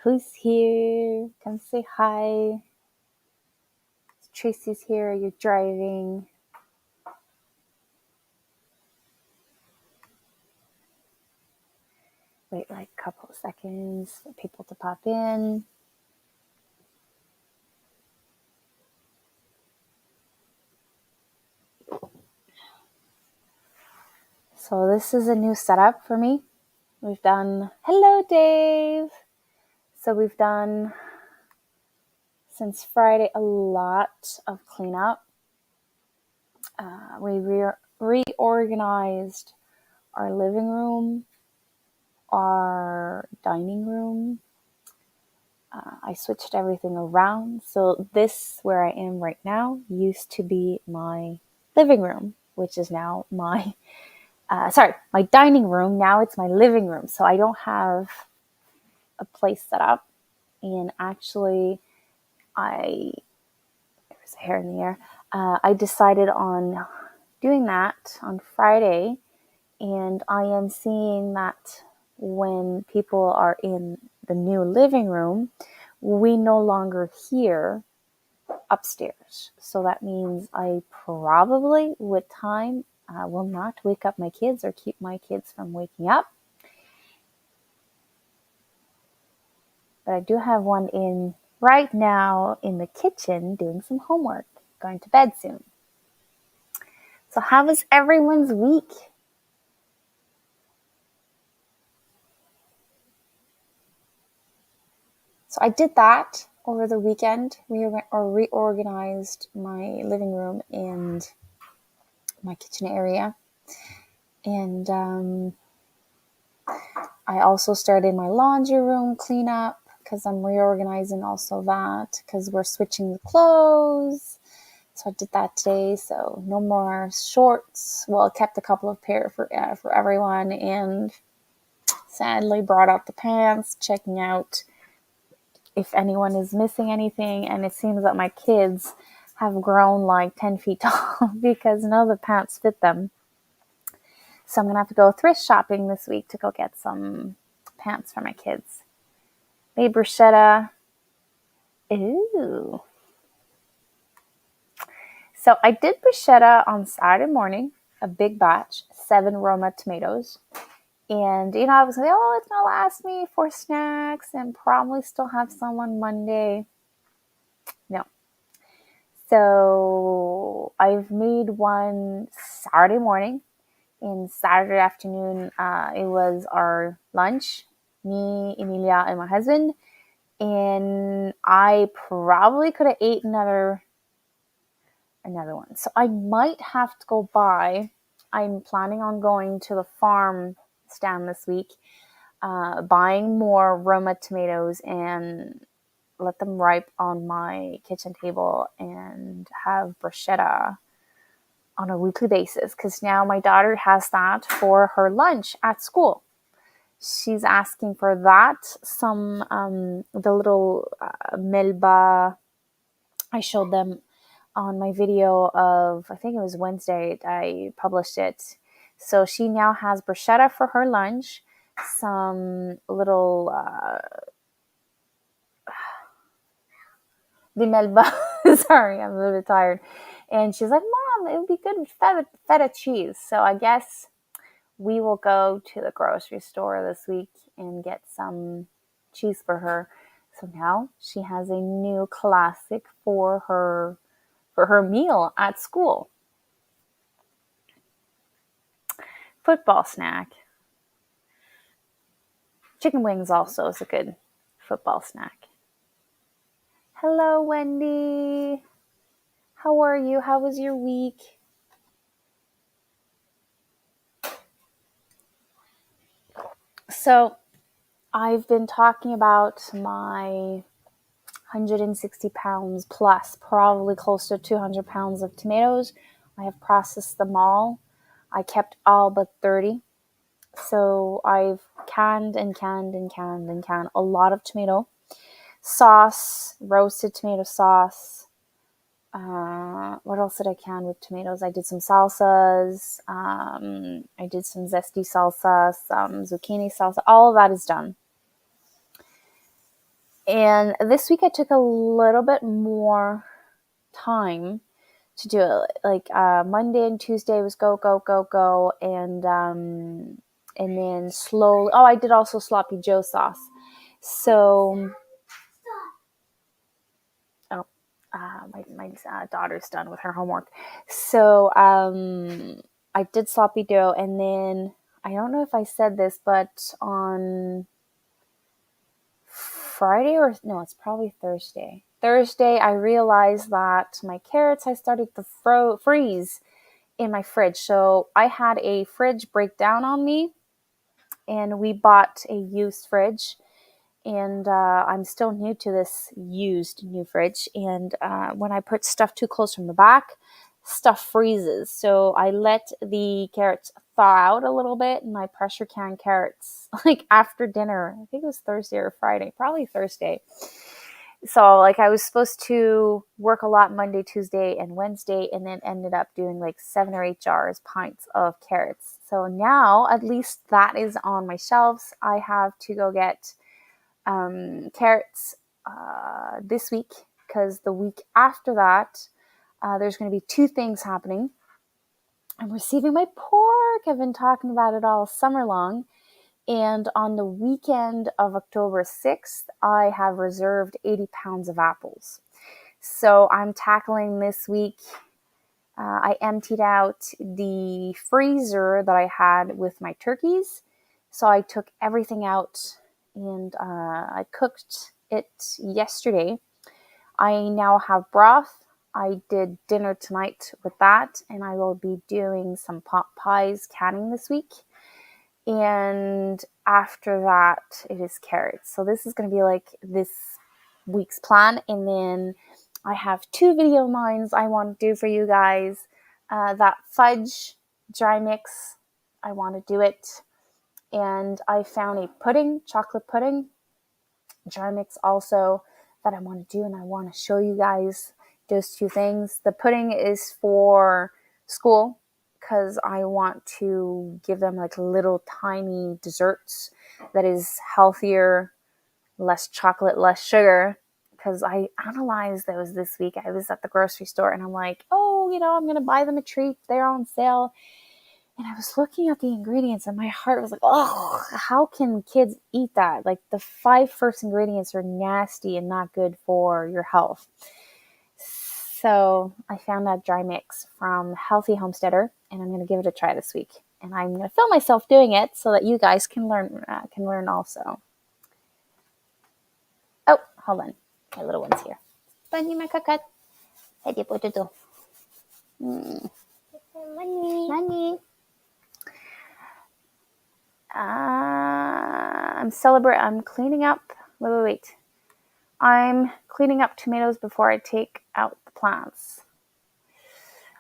Who's here? Come say hi. Tracy's here. You're driving. Wait like a couple of seconds for people to pop in. So this is a new setup for me. We've done, hello Dave. So we've done since Friday a lot of cleanup. We reorganized our living room, our dining room. I switched everything around. So this, where I am right now, used to be my living room, which is now my dining room. Now it's my living room. So I don't have a place set up. And actually, there's a hair in the air. I decided on doing that on Friday. And I am seeing that when people are in the new living room, we no longer hear upstairs. So that means I probably, with time, will not wake up my kids or keep my kids from waking up. But I do have one in right now in the kitchen doing some homework, going to bed soon. So how was everyone's week? So I did that over the weekend. Reorganized my living room and my kitchen area. And I also started my laundry room cleanup because I'm reorganizing also that because we're switching the clothes. So I did that today. So no more shorts. Well, I kept a couple of pair for everyone, and sadly brought out the pants, checking out if anyone is missing anything. And it seems that my kids have grown like 10 feet tall because none of the pants fit them. So I'm going to have to go thrift shopping this week to go get some pants for my kids. Hey, bruschetta. Ooh. So I did bruschetta on Saturday morning, a big batch, 7 Roma tomatoes. And, I was like, oh, it's going to last me for snacks and probably still have some on Monday. No. So I've made one Saturday morning. And Saturday afternoon, it was our lunch, me, Emilia, and my husband. And I probably could have ate another one. So I might have to go buy. I'm planning on going to the farm stand this week, buying more Roma tomatoes and let them ripe on my kitchen table and have bruschetta on a weekly basis, because now my daughter has that for her lunch at school. She's asking for that. Some the little melba I showed them on my video of, I think it was Wednesday, I published it. So she now has bruschetta for her lunch, some little the melba. Sorry, I'm a little bit tired. And she's like, Mom, it would be good with feta cheese. So I guess we will go to the grocery store this week and get some cheese for her. So now she has a new classic for her meal at school. Football snack. Chicken wings also is a good football snack. Hello, Wendy. How are you? How was your week? So I've been talking about my 160 pounds plus, probably close to 200 pounds of tomatoes. I have processed them all. I kept all but 30. So I've canned a lot of tomato sauce, roasted tomato sauce. What else did I can with tomatoes? I did some salsas. I did some zesty salsa, some zucchini salsa. All of that is done. And this week I took a little bit more time to do it. Like Monday and Tuesday was go, go, go, go. And then slowly, oh, I did also sloppy Joe sauce. So, oh, my daughter's done with her homework. So I did sloppy dough, and then I don't know if I said this, but on Friday or no, it's probably Thursday. Thursday, I realized that my carrots I started to freeze in my fridge. So I had a fridge breakdown on me, and we bought a used fridge. And I'm still new to this used new fridge. And when I put stuff too close from the back, stuff freezes. So I let the carrots thaw out a little bit, and I pressure can carrots like after dinner. I think it was Thursday or Friday, probably Thursday. So like I was supposed to work a lot Monday, Tuesday, and Wednesday, and then ended up doing like 7 or 8 pints of carrots. So now at least that is on my shelves. I have to go get carrots this week, because the week after that, there's going to be two things happening. I'm receiving my pork. I've been talking about it all summer long. And on the weekend of October 6th, I have reserved 80 pounds of apples. So I'm tackling this week. I emptied out the freezer that I had with my turkeys. So I took everything out, and I cooked it yesterday. I now have broth. I did dinner tonight with that, and I will be doing some pot pies canning this week. And after that, it is carrots. So this is going to be like this week's plan. And then I have 2 video lines I want to do for you guys. That fudge dry mix, I want to do it. And I found a pudding, chocolate pudding dry mix also that I want to do, and I want to show you guys those 2 things. The pudding is for school, because I want to give them like little tiny desserts that is healthier, less chocolate, less sugar. Because I analyzed those this week. I was at the grocery store, and I'm like, oh, I'm going to buy them a treat. They're on sale. And I was looking at the ingredients, and my heart was like, oh, how can kids eat that? Like the 5 first ingredients are nasty and not good for your health. So I found that dry mix from Healthy Homesteader, and I'm going to give it a try this week. And I'm going to film myself doing it so that you guys can learn also. Oh, hold on. My little one's here. Bunny, my cocotte. Hey, what to do? Money. I'm cleaning up. Wait. I'm cleaning up tomatoes before I take out the plants.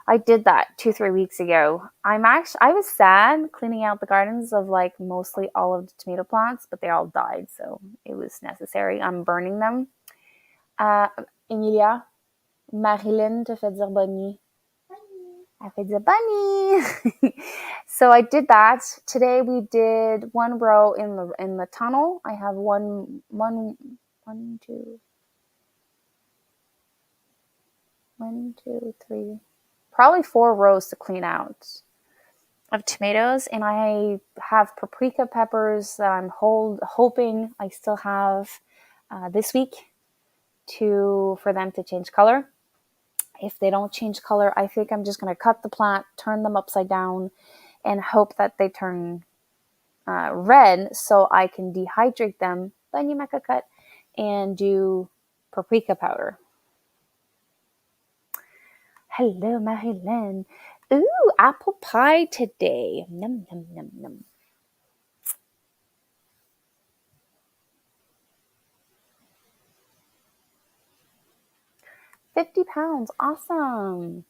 I did that 2-3 weeks ago. I was sad cleaning out the gardens of like mostly all of the tomato plants, but they all died, so it was necessary. I'm burning them. Emilia, Marilyn te fait dire bonnie. I fait dire bunny. So I did that. Today we did 1 row in the tunnel. I have one, two, 3, probably 4 rows to clean out of tomatoes. And I have paprika peppers that I'm hoping I still have this week for them to change color. If they don't change color, I think I'm just going to cut the plant, turn them upside down, and hope that they turn red so I can dehydrate them, and do paprika powder. Hello, Marilyn. Ooh, apple pie today. Num, num, num, num. £50. Awesome.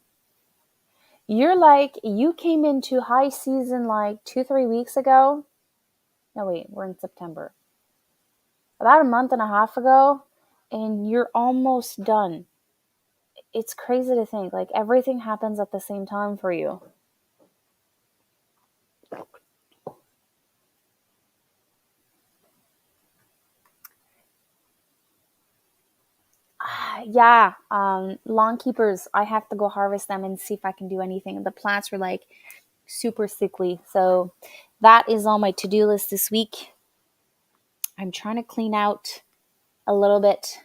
You came into high season like 2-3 weeks ago. No, wait, we're in September. About a month and a half ago, and you're almost done. It's crazy to think like everything happens at the same time for you. Yeah, lawn keepers. I have to go harvest them and see if I can do anything. The plants were like super sickly. So that is on my to-do list this week. I'm trying to clean out a little bit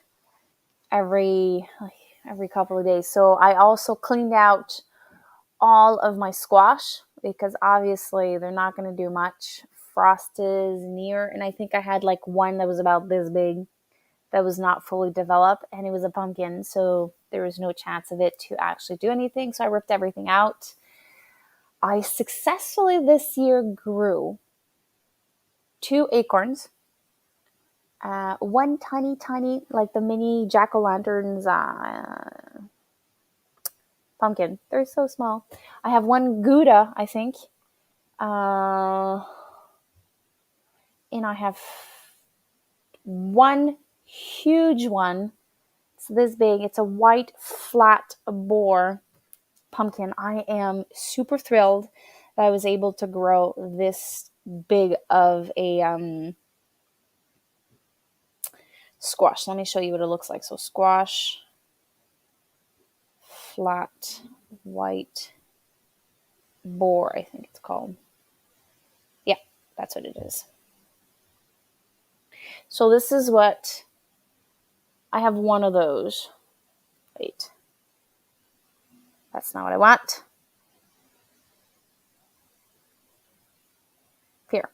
every couple of days. So I also cleaned out all of my squash because obviously they're not going to do much. Frost is near, and I think I had like one that was about this big that was not fully developed, and it was a pumpkin, so there was no chance of it to actually do anything. So I ripped everything out. I successfully this year grew 2 acorns, one tiny, like the mini jack-o'-lanterns pumpkin. They're so small. I have one Gouda, I think, and I have one huge one. It's this big. It's a white flat boar pumpkin. I am super thrilled that I was able to grow this big of a squash. Let me show you what it looks like. So squash, flat, white boar, I think it's called. Yeah, that's what it is. So this is what I have, one of those. Wait, that's not what I want. Here.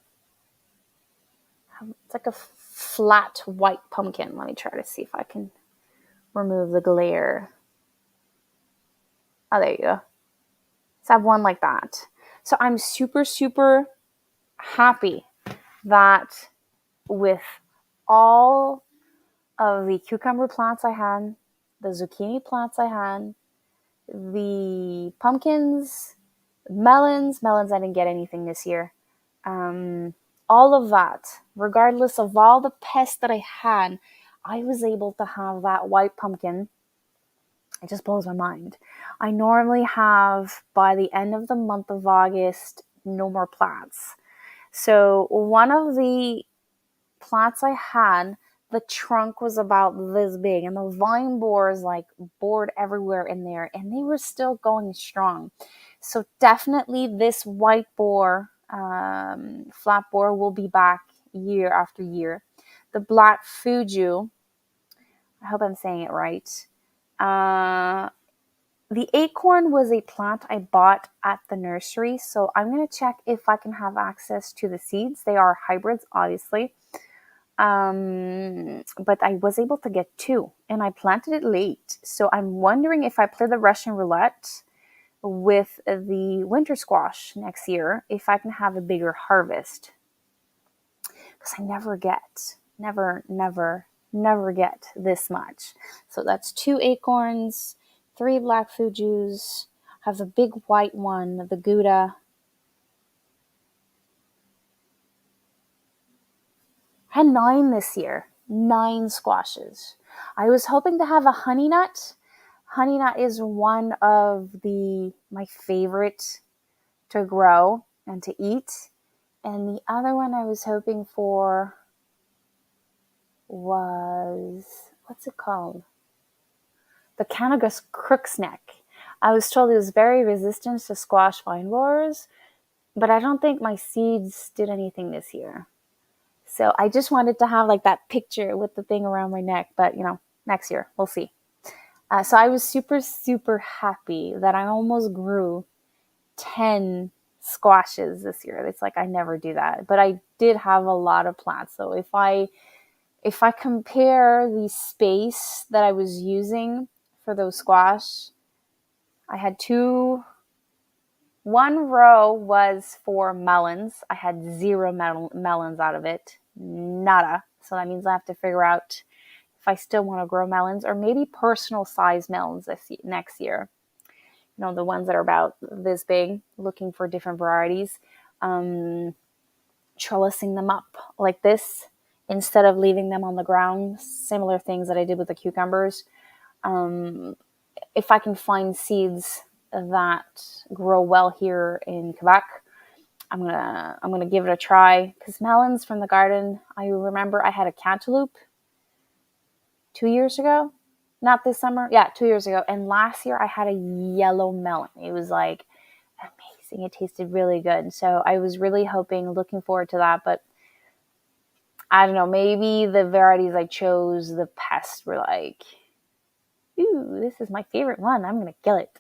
It's like a flat white pumpkin. Let me try to see if I can remove the glare. Oh, there you go. So I have one like that. So I'm super happy that with all of the cucumber plants I had, the zucchini plants I had, the pumpkins, melons I didn't get anything this year. All of that, regardless of all the pests that I had, I was able to have that white pumpkin. It just blows my mind. I normally have, by the end of the month of August, no more plants. So one of the plants I had, the trunk was about this big, and the vine borers like bored everywhere in there, and they were still going strong. So definitely this white boar, flat boar, will be back year after year. The black fugu, I hope I'm saying it right. The acorn was a plant I bought at the nursery, so I'm going to check if I can have access to the seeds. They are hybrids, obviously. But I was able to get 2, and I planted it late. So I'm wondering if I play the Russian roulette with the winter squash next year, if I can have a bigger harvest. Because I never get this much. So that's 2 acorns, 3 black fugus, have the big white one, the Gouda. I had 9 this year, 9 squashes. I was hoping to have a honey nut. Honey nut is one of my favorite to grow and to eat. And the other one I was hoping for was, what's it called? The Canagus crooksneck. I was told it was very resistant to squash vine borers, but I don't think my seeds did anything this year. So I just wanted to have like that picture with the thing around my neck, but next year we'll see. So I was super happy that I almost grew 10 squashes this year. It's like I never do that, but I did have a lot of plants. So if I compare the space that I was using for those squash, I had 1 row was for melons. I had 0 melons out of it. Nada. So that means I have to figure out if I still want to grow melons, or maybe personal size melons next year. The ones that are about this big, looking for different varieties. Trellising them up like this instead of leaving them on the ground. Similar things that I did with the cucumbers. If I can find seeds that grow well here in Quebec, I'm gonna give it a try. Because melons from the garden, I remember I had a cantaloupe 2 years ago, Not this summer. Yeah, 2 years ago. And last year I had a yellow melon. It was like amazing. It tasted really good. So I was really looking forward to that. But I don't know, maybe the varieties I chose, the pests were like, ooh, this is my favorite one. I'm going to kill it.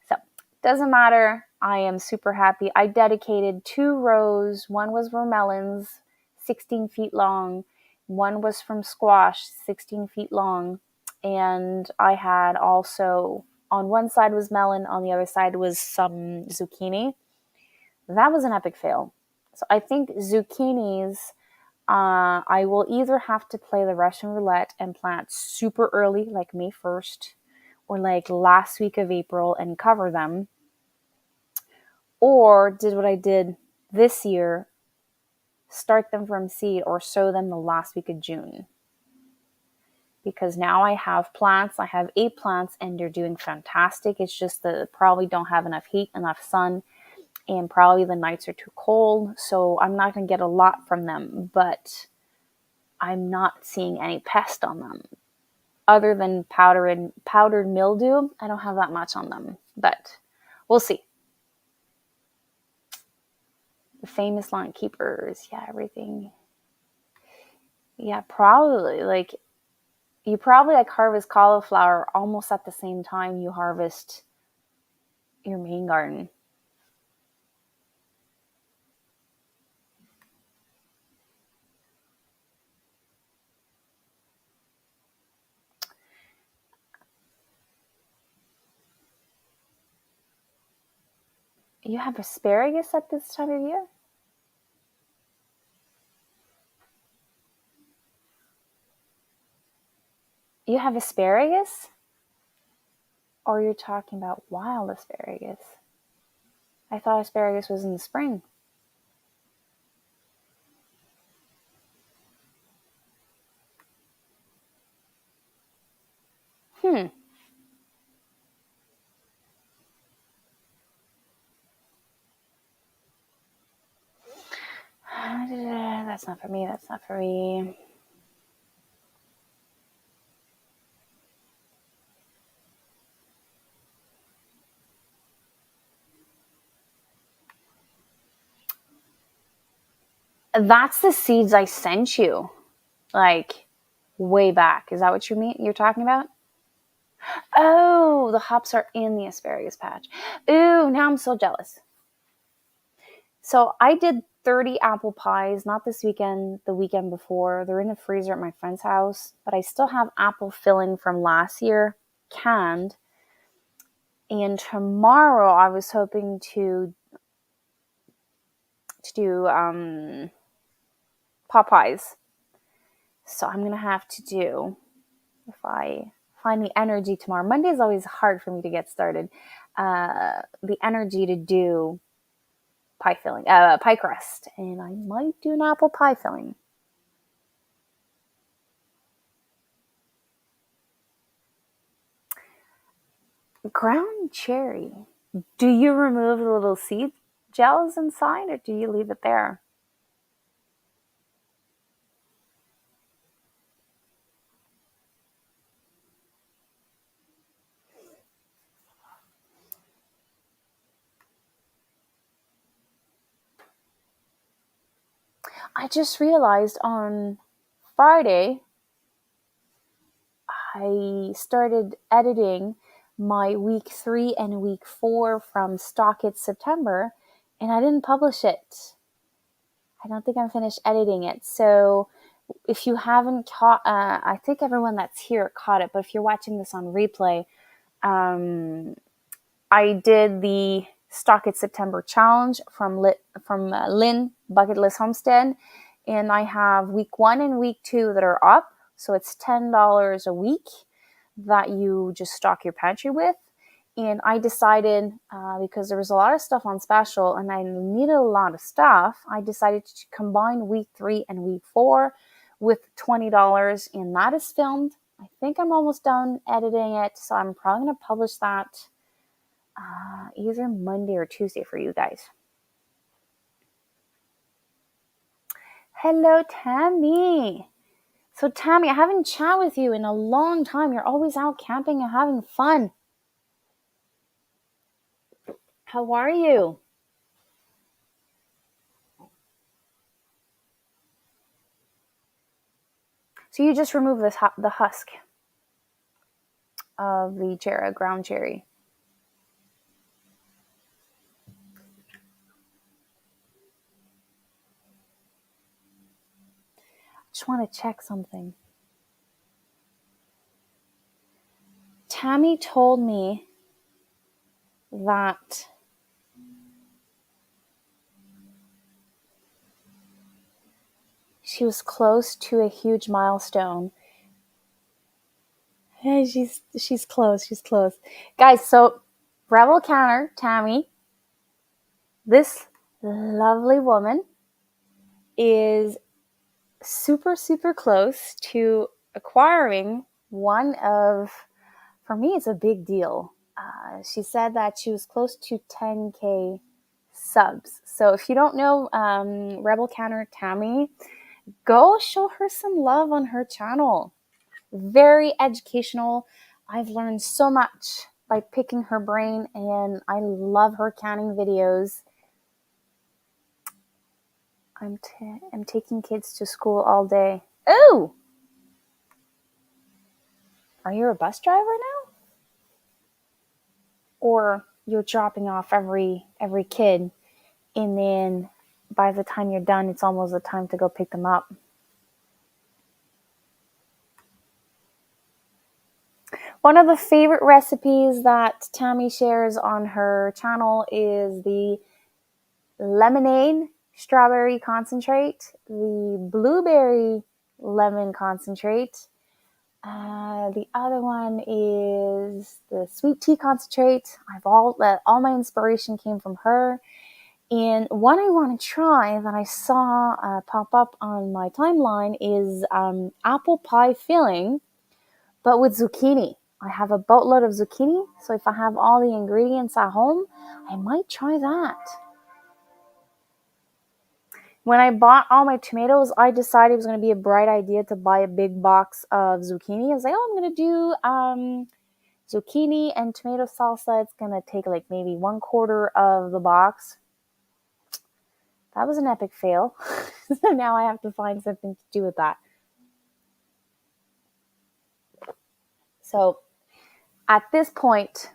So doesn't matter. I am super happy. I dedicated 2 rows. One was for melons, 16 feet long. One was from squash, 16 feet long. And I had also, on one side was melon, on the other side was some zucchini. That was an epic fail. So I think zucchinis, I will either have to play the Russian roulette and plant super early, like May 1st, or like last week of April and cover them, or did what I did this year, start them from seed or sow them the last week of June. Because now I have plants, I have 8 plants, and they're doing fantastic. It's just that probably don't have enough heat, enough sun, and probably the nights are too cold. So I'm not going to get a lot from them, but I'm not seeing any pest on them. Other than powdered mildew, I don't have that much on them, but we'll see. The famous lawn keepers, yeah, everything. Yeah, probably like you probably like harvest cauliflower almost at the same time you harvest your main garden. You have asparagus at this time of year? You have asparagus? Or you're talking about wild asparagus? I thought asparagus was in the spring. Hmm. That's not for me. That's not for me. That's the seeds I sent you, like way back. Is that what you're talking about? Oh, the hops are in the asparagus patch. Ooh, now I'm so jealous. So I did 30 apple pies, not this weekend, the weekend before. They're in the freezer at my friend's house, but I still have apple filling from last year canned. And tomorrow I was hoping to do pot pies. So I'm gonna have to do, if I find the energy tomorrow. Monday is always hard for me to get started. The energy to do pie filling, pie crust, and I might do an apple pie filling. Ground cherry. Do you remove the little seed gels inside, or do you leave it there? I just realized on Friday I started editing my week 3 and week 4 from Stock It September, and I didn't publish it. I don't think I'm finished editing it. So if you haven't caught, I think everyone that's here caught it, but if you're watching this on replay, um, I did the Stock It September challenge from Lynn Bucket List Homestead, and I have week 1 and week 2 that are up. So it's $10 a week that you just stock your pantry with. And I decided, because there was a lot of stuff on special and I needed a lot of stuff, I decided to combine week 3 and week 4 with $20. And that is filmed. I think I'm almost done editing it. So I'm probably going to publish that either Monday or Tuesday for you guys. Hello, Tammy. So, Tammy, I haven't chatted with you in a long time. You're always out camping and having fun. How are you? So you just removed the husk of the ground cherry. Just want to check something. Tammy told me that she was close to a huge milestone. Hey, she's close. She's close, guys. So, Rebel Counter Tammy, this lovely woman, is super super close to acquiring one of. For me, it's a big deal. She said that she was close to 10K subs. So if you don't know Rebel Counter Tammy, go show her some love on her channel. Very educational. I've learned so much by picking her brain, and I love her canning videos. I'm taking kids to school all day. Oh! Are you a bus driver now? Or you're dropping off every kid, and then by the time you're done, it's almost the time to go pick them up. One of the favorite recipes that Tammy shares on her channel is the lemonade strawberry concentrate, the blueberry lemon concentrate. The other one is the sweet tea concentrate. All my inspiration came from her. And one I want to try that I saw pop up on my timeline is apple pie filling, but with zucchini. I have a boatload of zucchini, so if I have all the ingredients at home, I might try that. When I bought all my tomatoes, I decided it was going to be a bright idea to buy a big box of zucchini. I was like, oh, I'm going to do zucchini and tomato salsa. It's going to take like maybe 1/4 of the box. That was an epic fail. So now I have to find something to do with that. So at this point,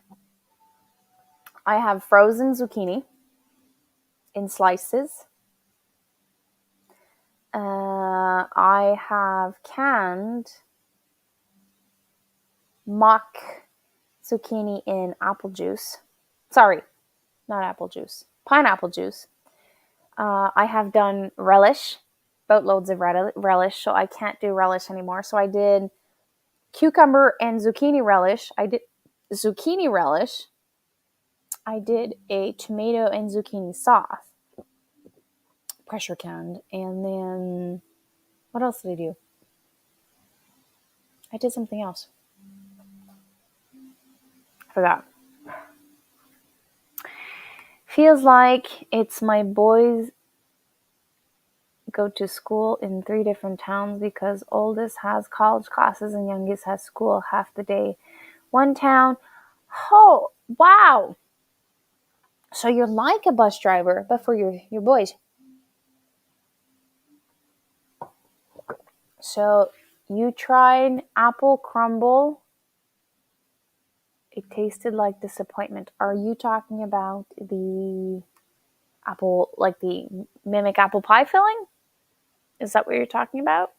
I have frozen zucchini in slices. I have canned mock zucchini in apple juice. Sorry, not apple juice. Pineapple juice. I have done relish, boatloads of relish, so I can't do relish anymore. So I did cucumber and zucchini relish. I did zucchini relish. I did a tomato and zucchini sauce, pressure canned, and then what else did I do? I did something else. I forgot. Feels like it's my boys go to school in 3 different towns because oldest has college classes and youngest has school half the day. One town. Oh, wow. So you're like a bus driver, but for your boys. So you tried apple crumble. It tasted like disappointment. Are you talking about the apple, like the mimic apple pie filling? Is that what you're talking about?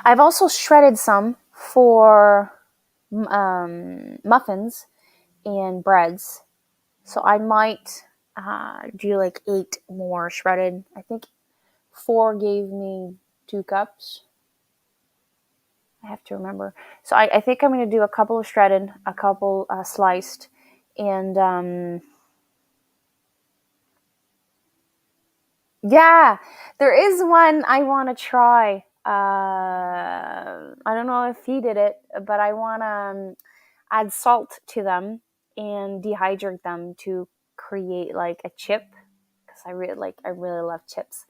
I've also shredded some for muffins and breads. So I might do like 8 more shredded. I think 4 gave me 2 cups. I have to remember. So I think I'm going to do a couple of shredded, a couple sliced, and yeah, there is one I want to try. I don't know if he did it, but I want to add salt to them and dehydrate them to create like a chip, because I really love chips.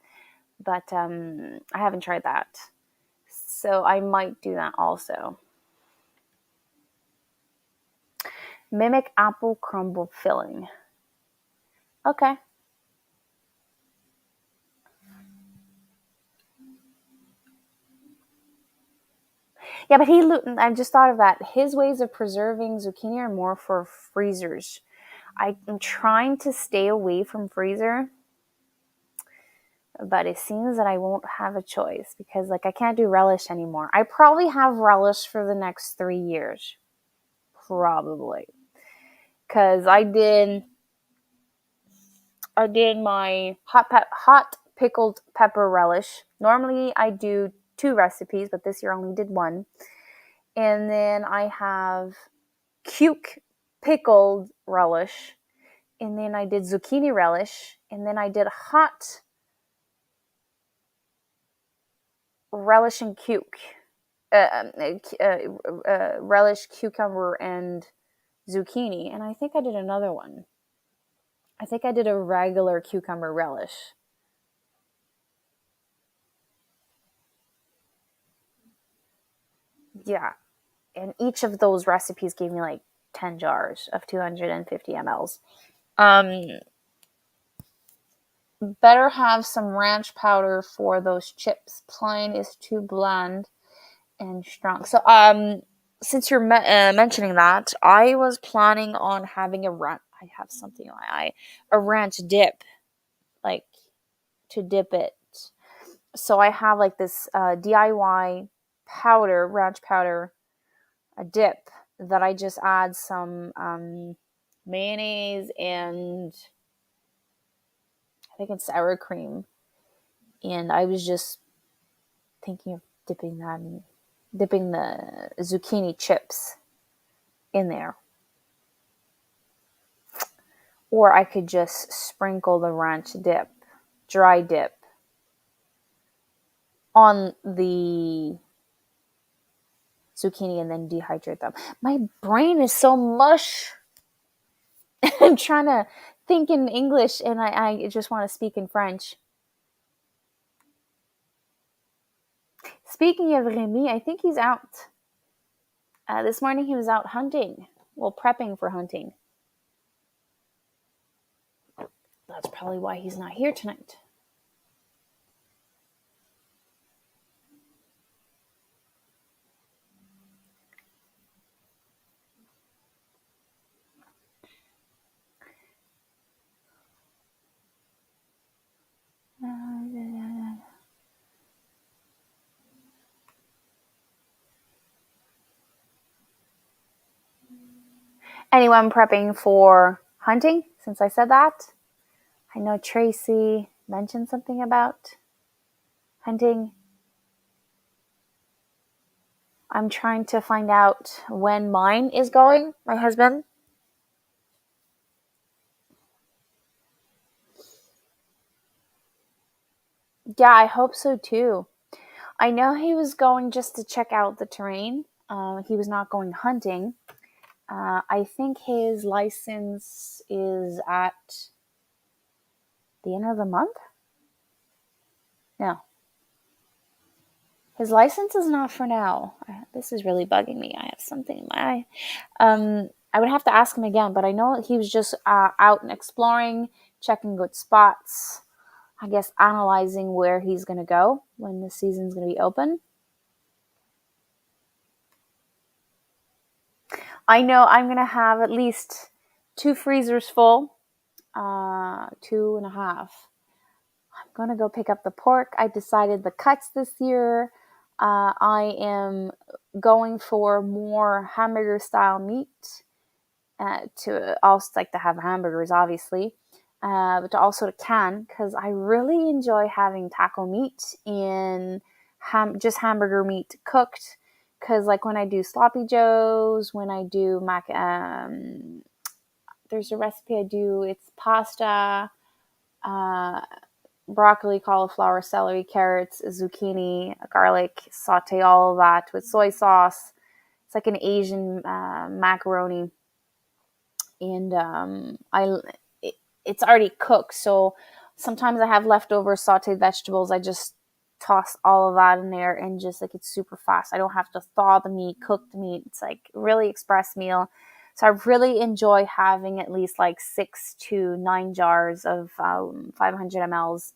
But I haven't tried that, so I might do that also. Mimic apple crumble filling. Okay. Yeah, but I just thought of that. His ways of preserving zucchini are more for freezers. I'm trying to stay away from freezer, but it seems that I won't have a choice because like I can't do relish anymore. I probably have relish for the next 3 years, probably, because I did my hot pickled pepper relish. Normally I do two recipes, but this year I only did one. And then I have cuke pickled relish, and then I did zucchini relish, and then I did hot relish and cuke, relish, cucumber, and zucchini. And I think I did another one. I think I did a regular cucumber relish. Yeah, and each of those recipes gave me like 10 jars of 250 mLs. Um, Better have some ranch powder for those chips. Plain is too bland and strong. So, since you're mentioning that, I was planning on having a ranch. I have something in my eye, a ranch dip, like to dip it. So I have like this DIY powder, ranch powder, a dip that I just add some mayonnaise and I think it's sour cream. And I was just thinking of dipping the zucchini chips in there. Or I could just sprinkle the ranch dip, dry dip, on the zucchini and then dehydrate them. My brain is so mush. I'm trying to think in English and I just want to speak in French. Speaking of Remy, I think he's out. This morning he was out hunting. Well, prepping for hunting. That's probably why he's not here tonight. Anyway, I'm prepping for hunting since I said that. I know Tracy mentioned something about hunting. I'm trying to find out when mine is going, my husband. Yeah, I hope so too. I know he was going just to check out the terrain. He was not going hunting. I think his license is at the end of the month. No, his license is not for now. This is really bugging me. I have something in my eye. I would have to ask him again, but I know he was just out and exploring, checking good spots. I guess analyzing where he's going to go when the season's going to be open. I know I'm going to have at least two freezers full, two and a half. I'm going to go pick up the pork. I decided the cuts this year. I am going for more hamburger style meat to also like to have hamburgers, obviously, but to also to can because I really enjoy having taco meat in just hamburger meat cooked. Because like when I do sloppy joes, when I do there's a recipe I do. It's pasta, uh, broccoli, cauliflower, celery, carrots, zucchini, garlic, saute all of that with soy sauce. It's like an Asian macaroni and it's already cooked. So sometimes I have leftover sauteed vegetables. I just toss all of that in there, and just like, it's super fast. I don't have to thaw the meat, cook the meat. It's like really express meal. So I really enjoy having at least like 6 to 9 jars of 500 mLs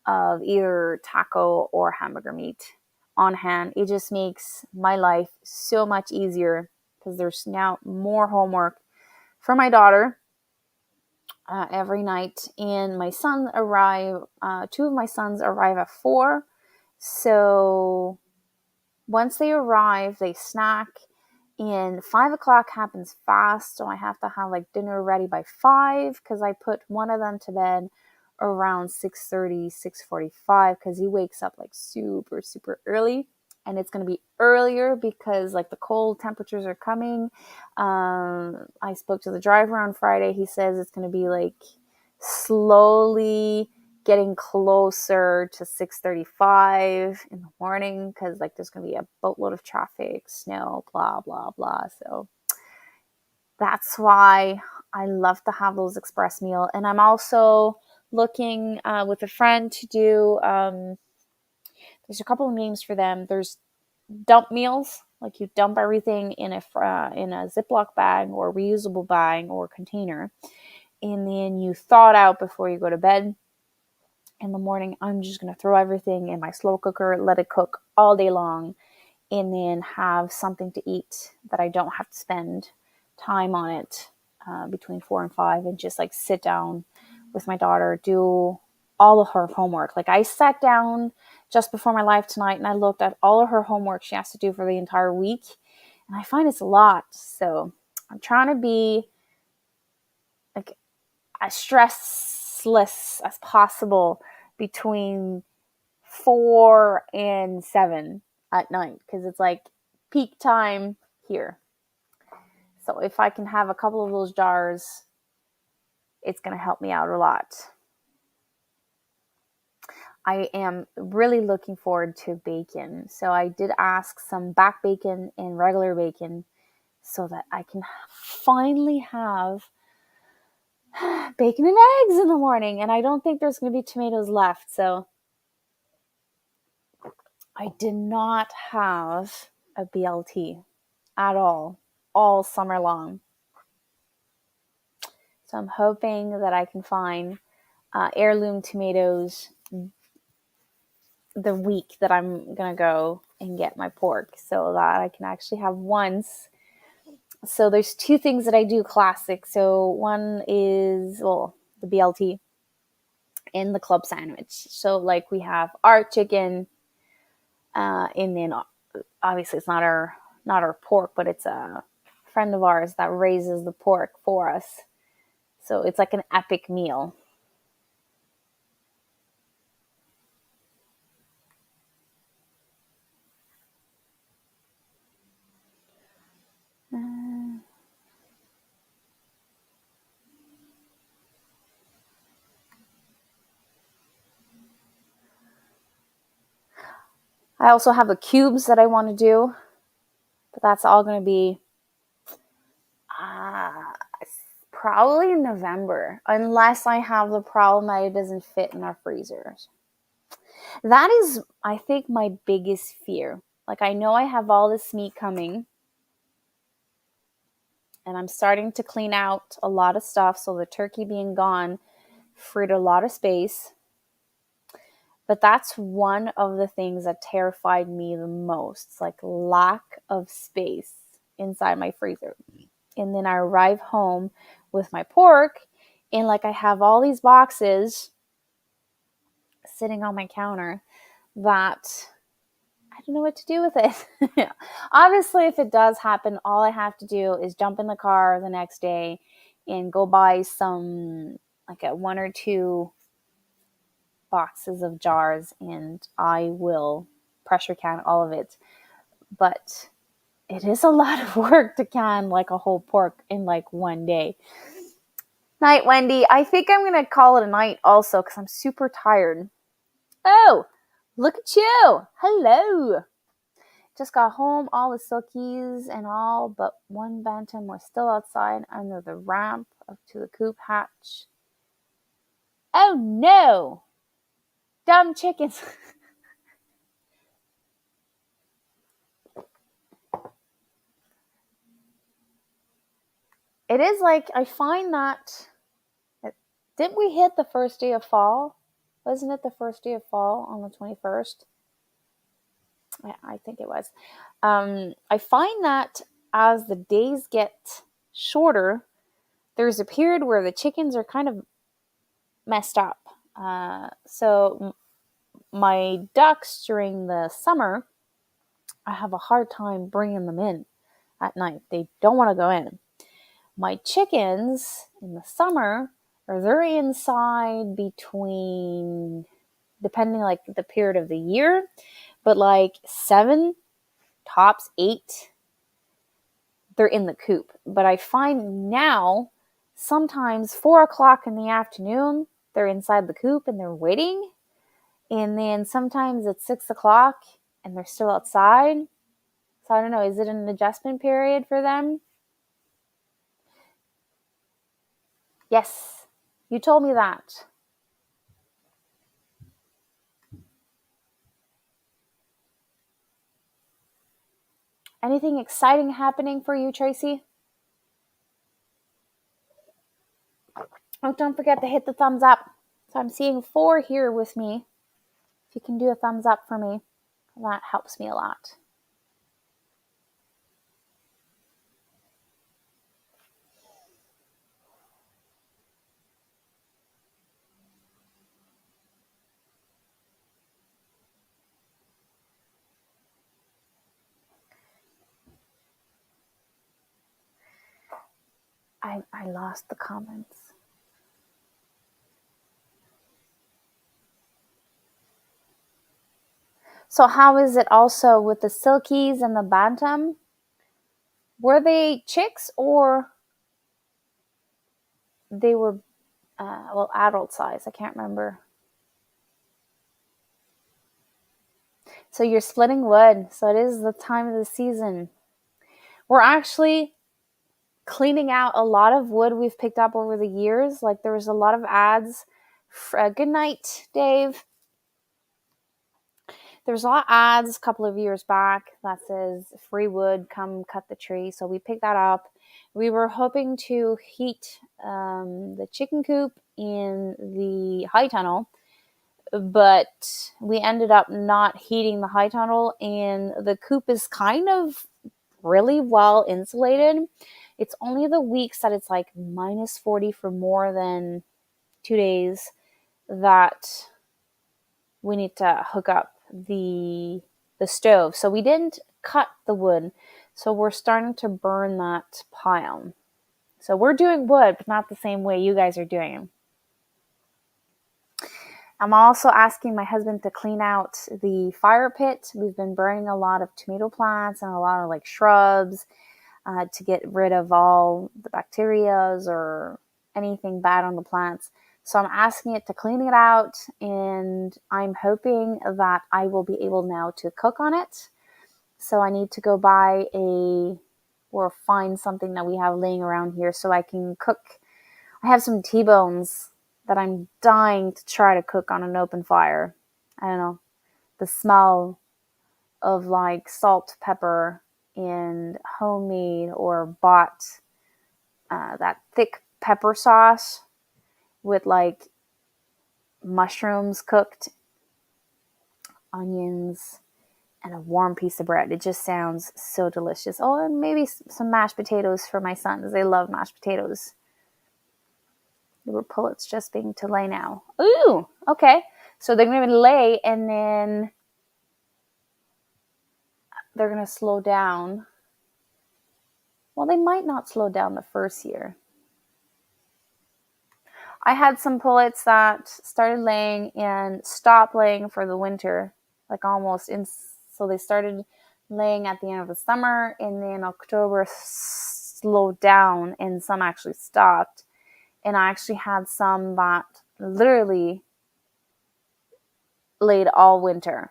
of either taco or hamburger meat on hand. It just makes my life so much easier because there's now more homework for my daughter every night, and my son arrive. Two of my sons arrive at 4, so once they arrive, they snack, and 5 o'clock happens fast. So I have to have like dinner ready by 5 because I put one of them to bed around 6:30, 6:45 because he wakes up like super, super early. And it's going to be earlier because like the cold temperatures are coming. I spoke to the driver on Friday. He says it's going to be like slowly getting closer to 6:35 in the morning because like there's going to be a boatload of traffic, snow, blah, blah, blah. So that's why I love to have those express meal. And I'm also looking with a friend to do, there's a couple of names for them. There's dump meals, like you dump everything in a Ziploc bag or reusable bag or container, and then you thaw it out before you go to bed. In the morning, I'm just going to throw everything in my slow cooker, let it cook all day long, and then have something to eat that I don't have to spend time on it between 4 and 5, and just like sit down with my daughter, do all of her homework. Like I sat down just before my live tonight and I looked at all of her homework she has to do for the entire week, and I find it's a lot. So I'm trying to be like as stressless as possible between 4 and 7 at night because it's like peak time here. So if I can have a couple of those jars, it's going to help me out a lot. I am really looking forward to bacon. So I did ask some back bacon and regular bacon so that I can finally have bacon and eggs in the morning. And I don't think there's going to be tomatoes left. So I did not have a BLT at all summer long. So I'm hoping that I can find heirloom tomatoes the week that I'm going to go and get my pork so that I can actually have once. So there's 2 things that I do classic. So one is, well, the BLT and the club sandwich. So like we have our chicken, and then obviously it's not our pork, but it's a friend of ours that raises the pork for us. So it's like an epic meal. I also have the cubes that I want to do, but that's all going to be probably in November, unless I have the problem that it doesn't fit in our freezers. That is, I think, my biggest fear. Like, I know I have all this meat coming, and I'm starting to clean out a lot of stuff, so the turkey being gone freed a lot of space. But that's one of the things that terrified me the most, like lack of space inside my freezer. And then I arrive home with my pork, and like I have all these boxes sitting on my counter that I don't know what to do with it. Obviously, if it does happen, all I have to do is jump in the car the next day and go buy some, like a 1 or 2 boxes of jars, and I will pressure can all of it. But it is a lot of work to can like a whole pork in like one day. Night, Wendy. I think I'm going to call it a night also because I'm super tired. Oh, look at you. Hello. Just got home. All the silkies and all but one bantam were still outside under the ramp up to the coop hatch. Oh no! Dumb chickens! It is like, I find that, didn't we hit the first day of fall? Wasn't it the first day of fall on the 21st? I think it was. I find that as the days get shorter, there's a period where the chickens are kind of messed up. So my ducks during the summer, I have a hard time bringing them in at night. They don't want to go in. My chickens in the summer, they're inside between, depending like the period of the year, but like 7, tops 8, they're in the coop. But I find now sometimes 4 o'clock in the afternoon, they're inside the coop and they're waiting. And then sometimes it's 6 o'clock and they're still outside. So I don't know, is it an adjustment period for them? Yes, you told me that. Anything exciting happening for you, Tracy? Oh, don't forget to hit the thumbs up. So I'm seeing 4 here with me. If you can do a thumbs up for me, that helps me a lot. I lost the comments. So how is it also with the silkies and the bantam? Were they chicks or they were, adult size? I can't remember. So you're splitting wood. So it is the time of the season. We're actually cleaning out a lot of wood we've picked up over the years. Like there was a lot of ads. Good night, Dave. There's a lot of ads a couple of years back that says free wood, come cut the tree. So we picked that up. We were hoping to heat the chicken coop in the high tunnel, but we ended up not heating the high tunnel, and the coop is kind of really well insulated. It's only the weeks that it's like minus 40 for more than 2 days that we need to hook up the stove. So we didn't cut the wood. So we're starting to burn that pile. So we're doing wood, but not the same way you guys are doing. I'm also asking my husband to clean out the fire pit. We've been burning a lot of tomato plants and a lot of like shrubs to get rid of all the bacterias or anything bad on the plants. So I'm asking it to clean it out, and I'm hoping that I will be able now to cook on it. So I need to go buy or find something that we have laying around here so I can cook. I have some T-bones that I'm dying to try to cook on an open fire. I don't know. The smell of like salt, pepper, and homemade or bought that thick pepper sauce with like mushrooms cooked, onions, and a warm piece of bread. It just sounds so delicious. Oh, and maybe some mashed potatoes for my sons. They love mashed potatoes. The were pullets just being to lay now. Ooh, okay. So they're going to lay and then they're going to slow down. Well, they might not slow down the first year. I had some pullets that started laying and stopped laying for the winter, like almost in. So they started laying at the end of the summer, and then October slowed down, and some actually stopped. And I actually had some that literally laid all winter.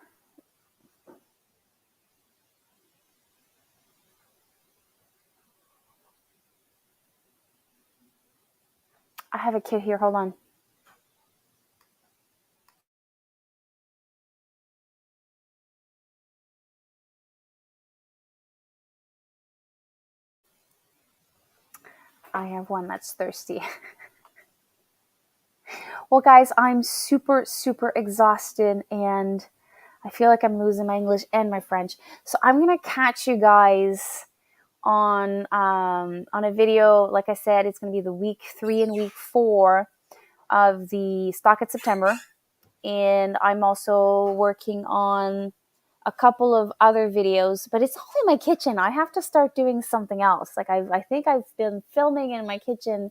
I have a kid here. Hold on. I have one that's thirsty. Well, guys, I'm super, super exhausted and I feel like I'm losing my English and my French. So I'm going to catch you guys on a video. Like I said, it's going to be the week 3 and week 4 of the Stock at September. And I'm also working on a couple of other videos, but it's all in my kitchen. I have to start doing something else. Like I think I've been filming in my kitchen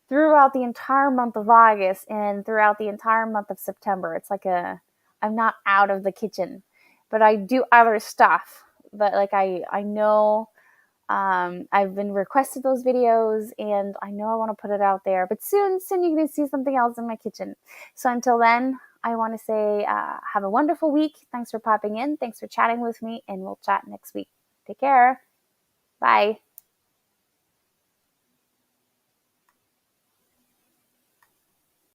throughout the entire month of August and throughout the entire month of September. It's like I'm not out of the kitchen, but I do other stuff. But like I know I've been requested those videos and I know I want to put it out there, but soon you're going to see something else in my kitchen. So until then, I want to say have a wonderful week. Thanks for popping in. Thanks for chatting with me, and we'll chat next week. Take care. Bye.